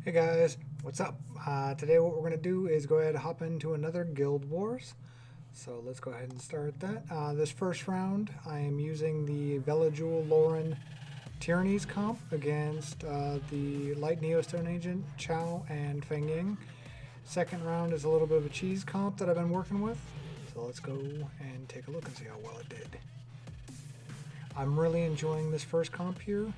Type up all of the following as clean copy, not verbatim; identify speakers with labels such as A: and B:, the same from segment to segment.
A: Hey guys, what's up? Today what we're going to do is go ahead and hop into another Guild Wars. So let's go ahead and start that. This first round I am using the Velajul Lauren Tyrannies comp against the Light Neostone Agent, Chow, and Feng Ying. Second round is a little bit of a cheese comp that I've been working with. So let's go and take a look and see how well it did. I'm really enjoying this first comp here.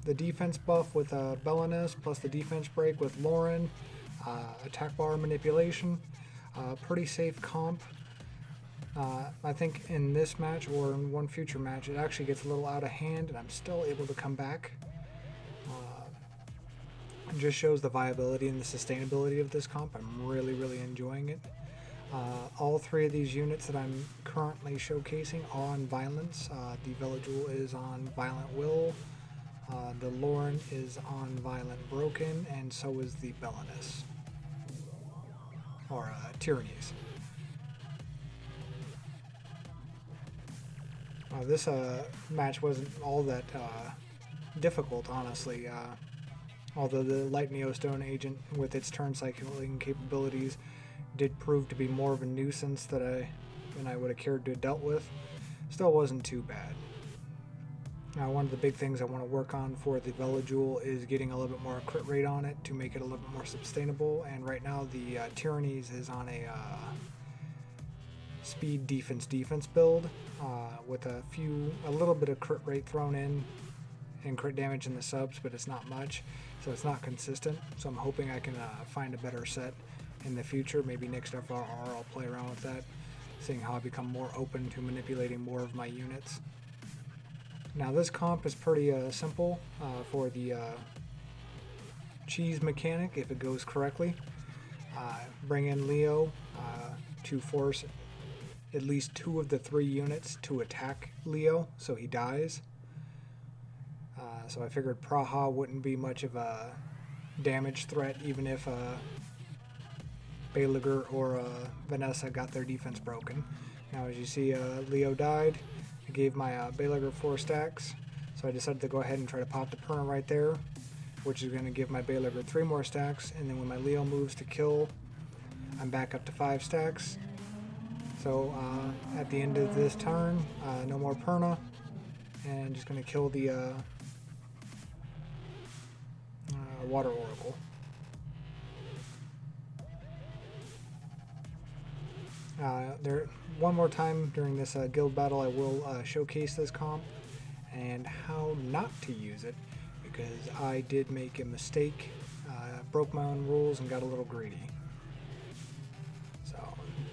A: The defense buff with Belinus plus the defense break with Lauren, attack bar manipulation, pretty safe comp. I think in this match or in one future match it actually gets a little out of hand and I'm still able to come back. It just shows the viability and the sustainability of this comp. I'm really enjoying it. All three of these units that I'm currently showcasing are on violence. The Velajul is on violent will. The Lauren is on violent broken, and so is the Belinus, or Tyrannies. This match wasn't all that difficult, honestly. Although the Light Neostone Agent, with its turn cycling capabilities, did prove to be more of a nuisance than I would have cared to have dealt with, still wasn't too bad. One of the big things I want to work on for the Velajul is getting a little bit more crit rate on it to make it a little bit more sustainable. And right now the Tyrannies is on a speed defense build with a little bit of crit rate thrown in and crit damage in the subs, but it's not much, so it's not consistent. So I'm hoping I can find a better set in the future. Maybe next FRR I'll play around with that, seeing how I become more open to manipulating more of my units. Now this comp is pretty simple for the cheese mechanic if it goes correctly. Bring in Leo to force at least 2 of the 3 units to attack Leo so he dies. So I figured Praha wouldn't be much of a damage threat even if Belager or Vanessa got their defense broken. Now as you see, Leo died. I gave my Belager 4 stacks, so I decided to go ahead and try to pop the Perna right there, which is going to give my Belager 3 more stacks, and then when my Leo moves to kill, I'm back up to 5 stacks. So at the end of this turn, no more Perna, and just going to kill the Water Oracle. One more time during this guild battle I will showcase this comp and how not to use it, because I did make a mistake, broke my own rules and got a little greedy. So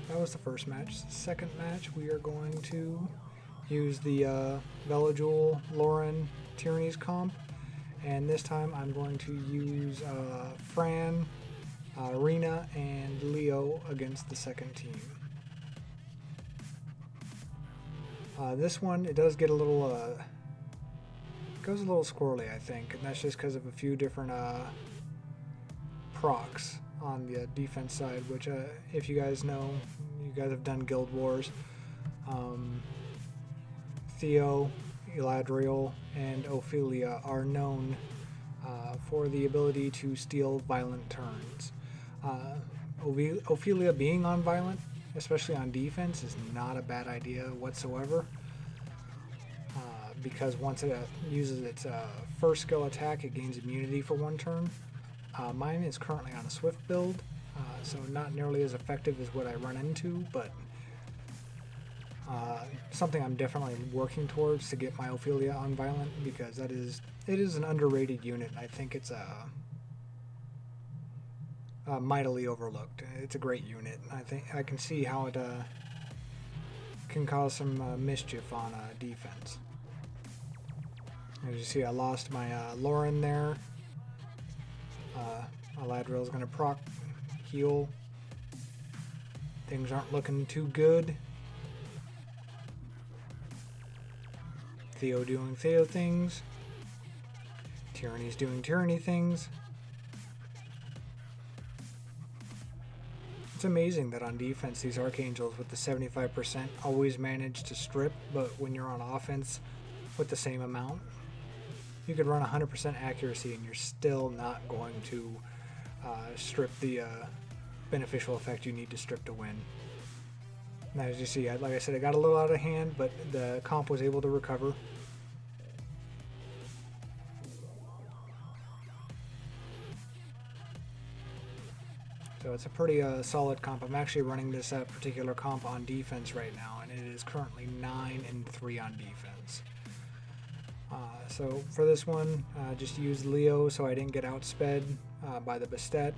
A: that was the first match. Second match we are going to use the Velajul Lauren Tyrannies comp, and this time I'm going to use Fran, Rena, and Leo against the second team. This one, it does get a little, goes a little squirrely, I think, and that's just because of a few different procs on the defense side, which if you guys know, you guys have done Guild Wars, Theo, Eladriel, and Ophelia are known for the ability to steal violent turns. Ophelia being on violent, especially on defense, is not a bad idea whatsoever, because once it uses its first skill attack, it gains immunity for 1 turn. Mine is currently on a Swift build, so not nearly as effective as what I run into, but something I'm definitely working towards to get my Ophelia on violent, because it is an underrated unit, and I think it's mightily overlooked. It's a great unit. I think I can see how it can cause some mischief on defense. As you see, I lost my Lauren there. Eladriel is going to proc heal. Things aren't looking too good. Theo doing Theo things. Tyranny's doing Tyranny things. It's amazing that on defense these Archangels with the 75% always manage to strip, but when you're on offense with the same amount, You could run 100% accuracy and you're still not going to strip the beneficial effect you need to strip to win. Now, as you see, like I said, it got a little out of hand, but the comp was able to recover. So it's a pretty solid comp. I'm actually running this particular comp on defense right now, and it is currently 9-3 on defense. So for this one, just used Leo so I didn't get outsped by the Bastet.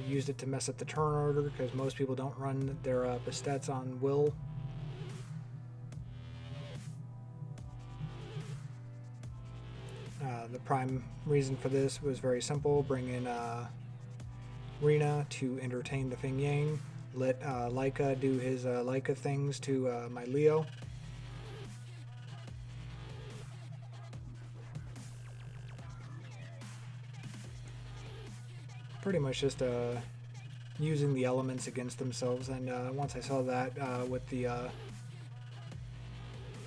A: Used it to mess up the turn order because most people don't run their Bastets on Will. The prime reason for this was very simple: bring in Rena to entertain the Fing Yang, let Leica do his Leica things to my Leo. Pretty much just using the elements against themselves, and once I saw that with the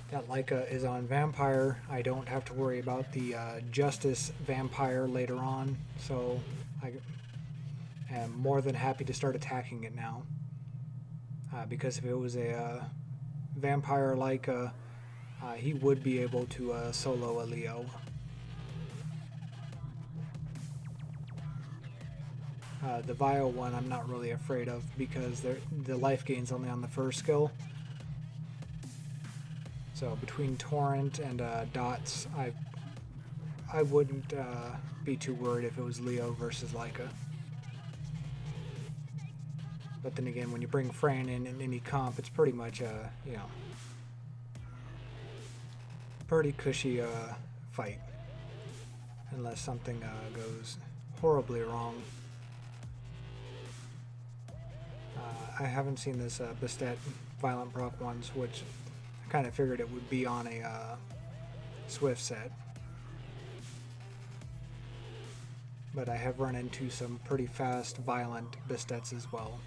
A: that Leica is on Vampire, I don't have to worry about the Justice Vampire later on, so I am more than happy to start attacking it now. Because if it was a Vampire Leica, he would be able to solo a Leo. The Vile one I'm not really afraid of because the life gain's only on the first skill. So between Torrent and Dots, I wouldn't be too worried if it was Leo versus Leica. But then again, when you bring Fran in any comp, it's pretty much you know, pretty cushy fight, unless something goes horribly wrong. I haven't seen this Bastet Violent Proc once, which I kind of figured it would be on a Swift set. But I have run into some pretty fast, violent Bastets as well.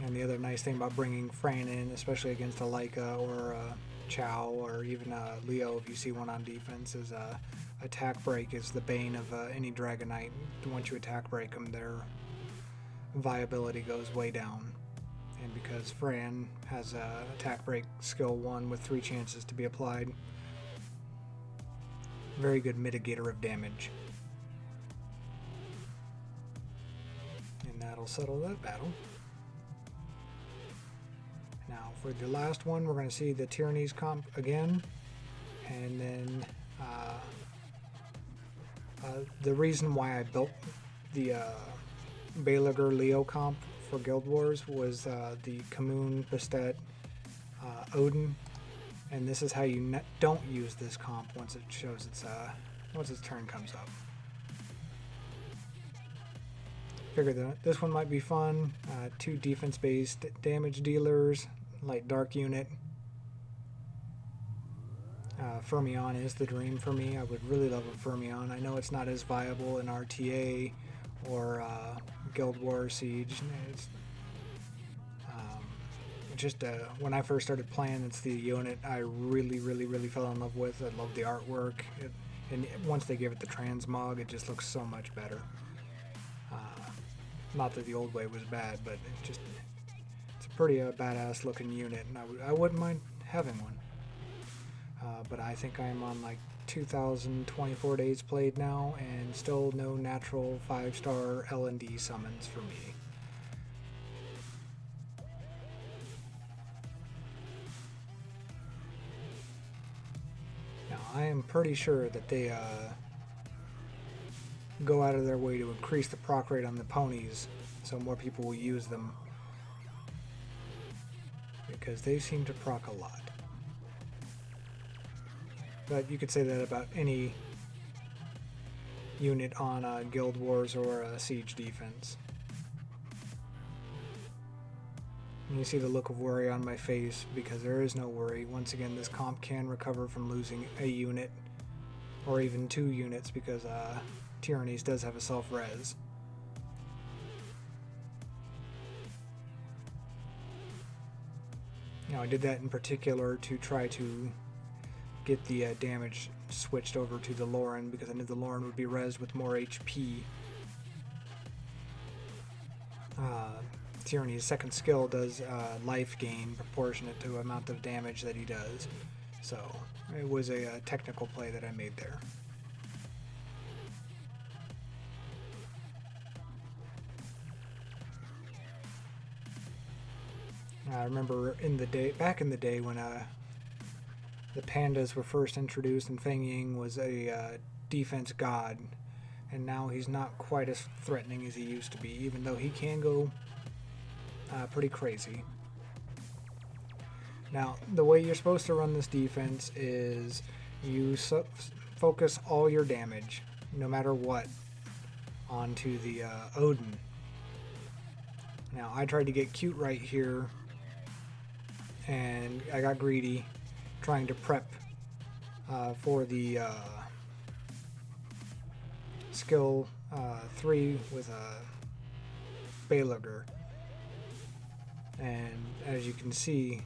A: And the other nice thing about bringing Fran in, especially against a Leica or a Chow or even a Leo, if you see one on defense, is attack break is the bane of any Dragonite. Once you attack break them, their viability goes way down. And because Fran has attack break skill 1 with 3 chances to be applied, very good mitigator of damage. And that'll settle that battle. Now for the last one, we're going to see the Tyranny's comp again, and then the reason why I built the Belager Leo comp for Guild Wars was the Kamoon, Bastet, Odin, and this is how you don't use this comp once it shows once its turn comes up. Figured that this one might be fun. 2 defense-based damage dealers, light dark unit. Fermion is the dream for me. I would really love a Fermion. I know it's not as viable in RTA or Guild Wars Siege. It's just when I first started playing, it's the unit I really fell in love with. I love the artwork, and once they give it the transmog, it just looks so much better. Not that the old way was bad, but it's a pretty badass looking unit, and I wouldn't mind having one. But I think I'm on like 2,024 days played now, and still no natural 5-star L&D summons for me. Now I am pretty sure that they go out of their way to increase the proc rate on the ponies so more people will use them, because they seem to proc a lot. But you could say that about any unit on Guild Wars or Siege defense. And you see the look of worry on my face, because there is no worry. Once again, this comp can recover from losing a unit or even 2 units, because Tyrannies does have a self-res. Now I did that in particular to try to get the damage switched over to the Lauren, because I knew the Lauren would be rezzed with more HP. Tyranny's second skill does life gain proportionate to the amount of damage that he does. So it was a technical play that I made there. I remember back in the day when the pandas were first introduced and Feng Ying was a defense god, and now he's not quite as threatening as he used to be, even though he can go pretty crazy. Now, the way you're supposed to run this defense is you focus all your damage, no matter what, onto the Odin. Now, I tried to get cute right here, and I got greedy, trying to prep for the skill 3 with a Berserker. And as you can see,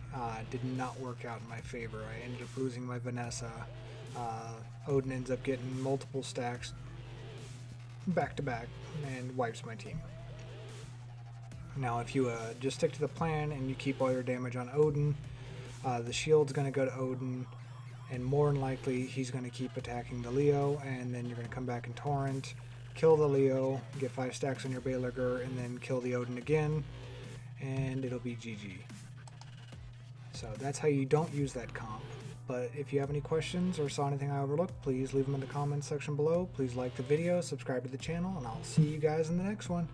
A: did not work out in my favor. I ended up losing my Vanessa. Odin ends up getting multiple stacks back to back and wipes my team. Now if you just stick to the plan and you keep all your damage on Odin, the shield's going to go to Odin, and more than likely he's going to keep attacking the Leo, and then you're going to come back in Torrent, kill the Leo, get 5 stacks on your Berserker, and then kill the Odin again, and it'll be GG. So that's how you don't use that comp. But if you have any questions or saw anything I overlooked, please leave them in the comments section below. Please like the video, subscribe to the channel, and I'll see you guys in the next one.